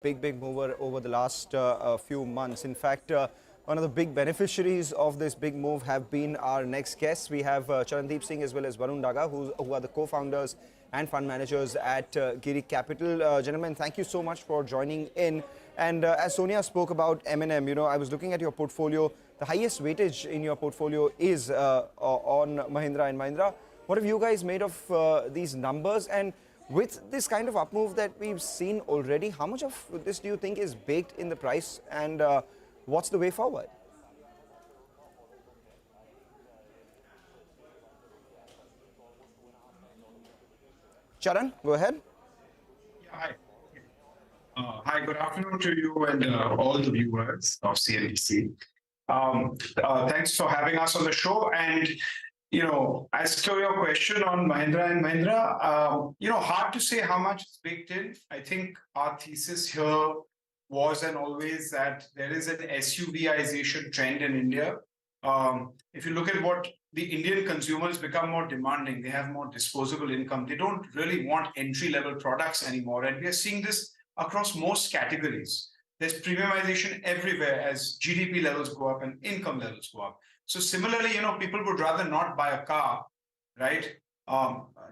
big mover over the last few months. In fact, one of the big beneficiaries of this big move have been our next guests. We have Charandeep Singh as well as Varun Daga, who are the co-founders and fund managers at Giri Capital. Gentlemen, thank you so much for joining in. And as Sonia spoke about M&M, I was looking at your portfolio. The highest weightage in your portfolio is on Mahindra and Mahindra. What have you guys made of these numbers? And with this kind of up move that we've seen already, how much of this do you think is baked in the price, and what's the way forward? Charan, go ahead. Yeah, hi. Hi, good afternoon to you and all the viewers of CNBC. Thanks for having us on the show. And, as to your question on Mahindra and Mahindra, hard to say how much is baked in. I think our thesis here was and always that there is an SUVization trend in India. If you look at what the Indian consumers become more demanding, they have more disposable income. They don't really want entry-level products anymore. And we are seeing this across most categories. There's premiumization everywhere as GDP levels go up and income levels go up. So similarly, people would rather not buy a car, right?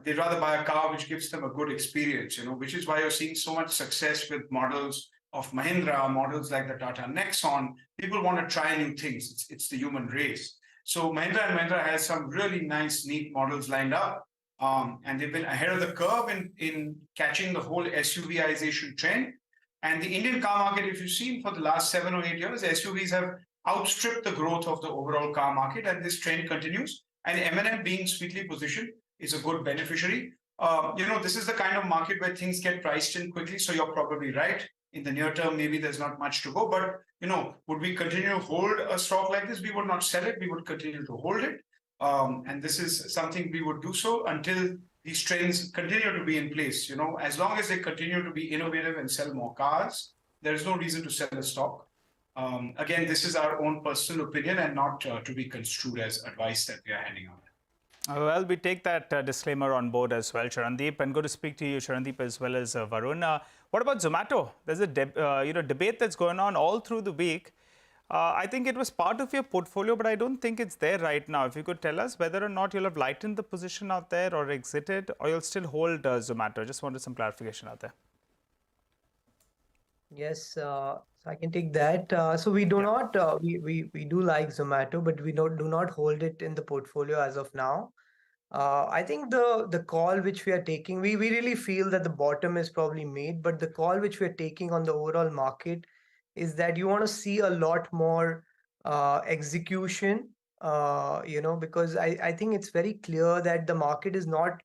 They'd rather buy a car which gives them a good experience, which is why you're seeing so much success with models of Mahindra, models like the Tata Nexon. People want to try new things. It's the human race. So Mahindra and Mahindra has some really nice, neat models lined up. And they've been ahead of the curve in catching the whole SUVization trend. And the Indian car market, if you've seen for the last 7 or 8 years, SUVs have outstripped the growth of the overall car market, and this trend continues. And M&M, being sweetly positioned, is a good beneficiary. This is the kind of market where things get priced in quickly, so you're probably right. In the near term, maybe there's not much to go, but would we continue to hold a stock like this? We would not sell it. We would continue to hold it. And this is something we would do so until these trends continue to be in place. As long as they continue to be innovative and sell more cars, there is no reason to sell the stock. Again, this is our own personal opinion and not to be construed as advice that we are handing out. Well, we take that disclaimer on board as well, Charandeep, and go to speak to you, Charandeep, as well as Varun. What about Zomato? There's a debate that's going on all through the week. I think it was part of your portfolio, but I don't think it's there right now. If you could tell us whether or not you'll have lightened the position out there or exited, or you'll still hold Zomato. Just wanted some clarification out there. Yes, so I can take that. So we do not, we do like Zomato, but we do not hold it in the portfolio as of now. I think the call which we are taking, we really feel that the bottom is probably made, but the call which we are taking on the overall market is that you want to see a lot more execution, because I think it's very clear that the market is not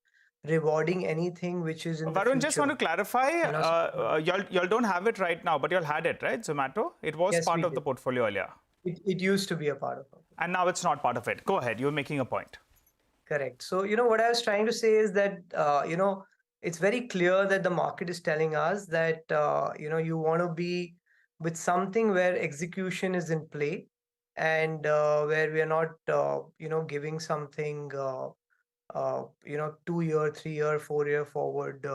rewarding anything which is in the Varun, future. just want to clarify, y'all don't have it right now, but y'all had it, right, Zomato? It was Yes, part we of the did. portfolio earlier. It used to be a part of it. And now it's not part of it. Go ahead, you're making a point. Correct. So, what I was trying to say is that, it's very clear that the market is telling us that, you want to be with something where execution is in play and where we are not, giving something, 2-year, 3-year, 4-year forward,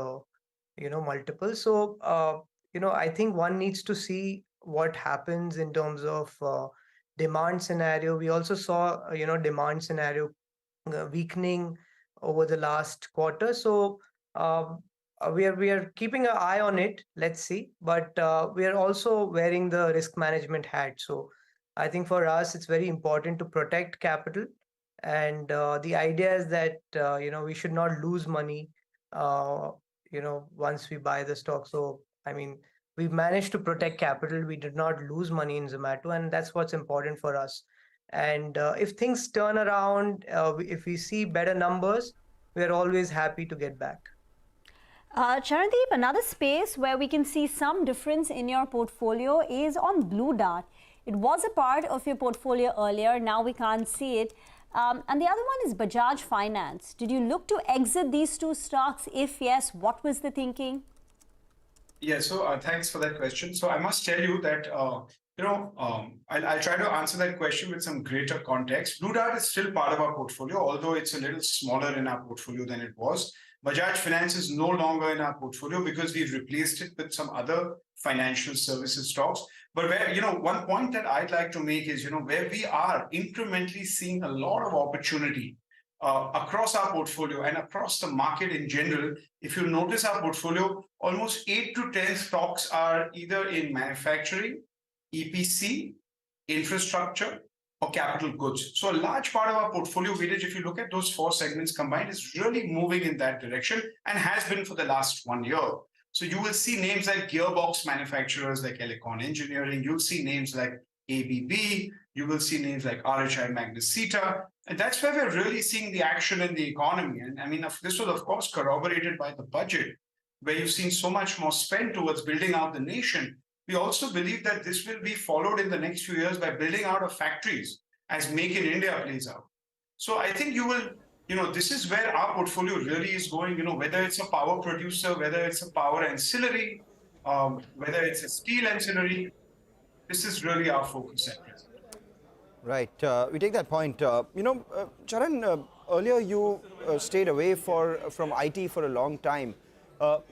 multiple. So, I think one needs to see what happens in terms of demand scenario. We also saw, demand scenario weakening over the last quarter. So we are keeping an eye on it. Let's see. But we are also wearing the risk management hat. So I think for us, it's very important to protect capital. And the idea is that, we should not lose money, once we buy the stock. So, I mean, we've managed to protect capital. We did not lose money in Zomato, and that's what's important for us. And if things turn around, if we see better numbers, we're always happy to get back. Charandeep, another space where we can see some difference in your portfolio is on Blue Dart. It was a part of your portfolio earlier, now we can't see it. And the other one is Bajaj Finance. Did you look to exit these two stocks? If yes, what was the thinking? Yeah, so thanks for that question. So I must tell you that, I'll try to answer that question with some greater context. Blue Dart is still part of our portfolio, although it's a little smaller in our portfolio than it was. Bajaj Finance is no longer in our portfolio because we've replaced it with some other financial services stocks. But where, one point that I'd like to make is, where we are incrementally seeing a lot of opportunity across our portfolio and across the market in general. If you notice our portfolio, almost 8 to 10 stocks are either in manufacturing, EPC, infrastructure, or capital goods. So a large part of our portfolio weightage, if you look at those 4 segments combined, is really moving in that direction and has been for the last 1 year. So you will see names like gearbox manufacturers like Elecon Engineering. You'll see names like ABB. You will see names like RHI Magnesita. And that's where we're really seeing the action in the economy. And I mean, this was, of course, corroborated by the budget, where you've seen so much more spent towards building out the nation. We also believe that this will be followed in the next few years by building out of factories as Make in India plays out. So I think you will, this is where our portfolio really is going, whether it's a power producer, whether it's a power ancillary, whether it's a steel ancillary, this is really our focus at present. Right. We take that point. Charan, earlier you stayed away from IT for a long time.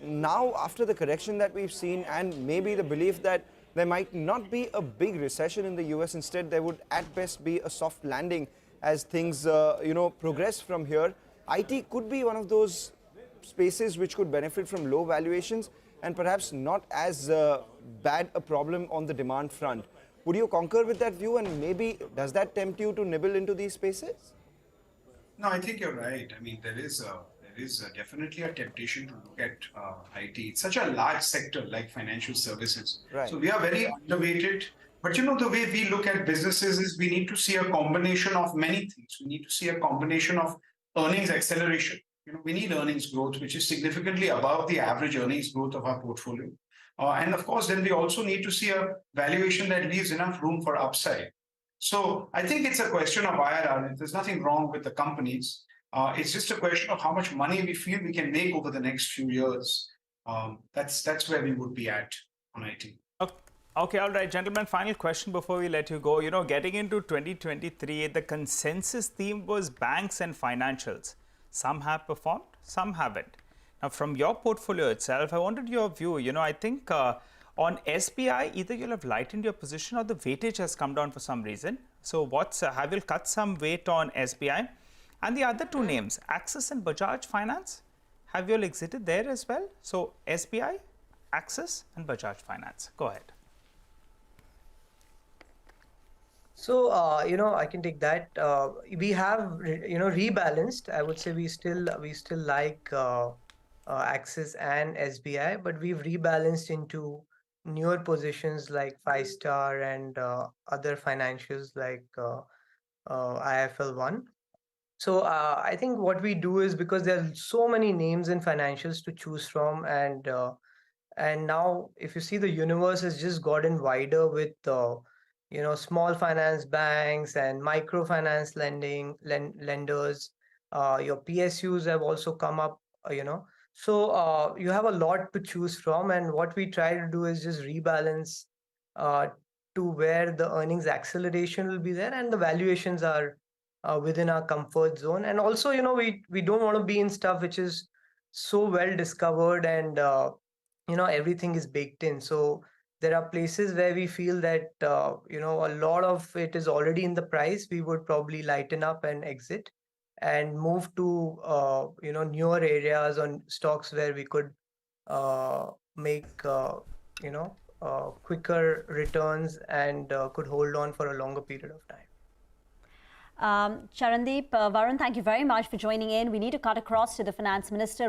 Now, after the correction that we've seen and maybe the belief that there might not be a big recession in the US, instead there would at best be a soft landing as things, progress from here. IT could be one of those spaces which could benefit from low valuations and perhaps not as bad a problem on the demand front. Would you concur with that view, and maybe does that tempt you to nibble into these spaces? No, I think you're right. I mean, there is definitely a temptation to look at IT. It's such a large sector like financial services. Right. So we are very underweighted. But the way we look at businesses is we need to see a combination of many things. We need to see a combination of earnings acceleration. We need earnings growth, which is significantly above the average earnings growth of our portfolio. And of course, then we also need to see a valuation that leaves enough room for upside. So I think it's a question of IRR. There's nothing wrong with the companies. It's just a question of how much money we feel we can make over the next few years. That's where we would be at on IT. Okay, all right, gentlemen, final question before we let you go. Getting into 2023, the consensus theme was banks and financials. Some have performed, some haven't. Now, from your portfolio itself, I wanted your view. I think on SBI, either you'll have lightened your position or the weightage has come down for some reason. So have you cut some weight on SBI? And the other 2 names, Axis and Bajaj Finance, have you all exited there as well? So SBI, Axis and Bajaj Finance. Go ahead. So, I can take that. We have, rebalanced. I would say we still like Axis and SBI, but we've rebalanced into newer positions like 5-Star and other financials like IIFL1. So I think what we do is, because there are so many names in financials to choose from, and now if you see, the universe has just gotten wider with small finance banks and microfinance lenders. Your PSUs have also come up, So you have a lot to choose from, and what we try to do is just rebalance to where the earnings acceleration will be there and the valuations are within our comfort zone. And also, we don't want to be in stuff which is so well discovered and everything is baked in. So there are places where we feel that a lot of it is already in the price. We would probably lighten up and exit and move to newer areas on stocks where we could make quicker returns and could hold on for a longer period of time. Charandeep, Varun, thank you very much for joining in. We need to cut across to the finance minister.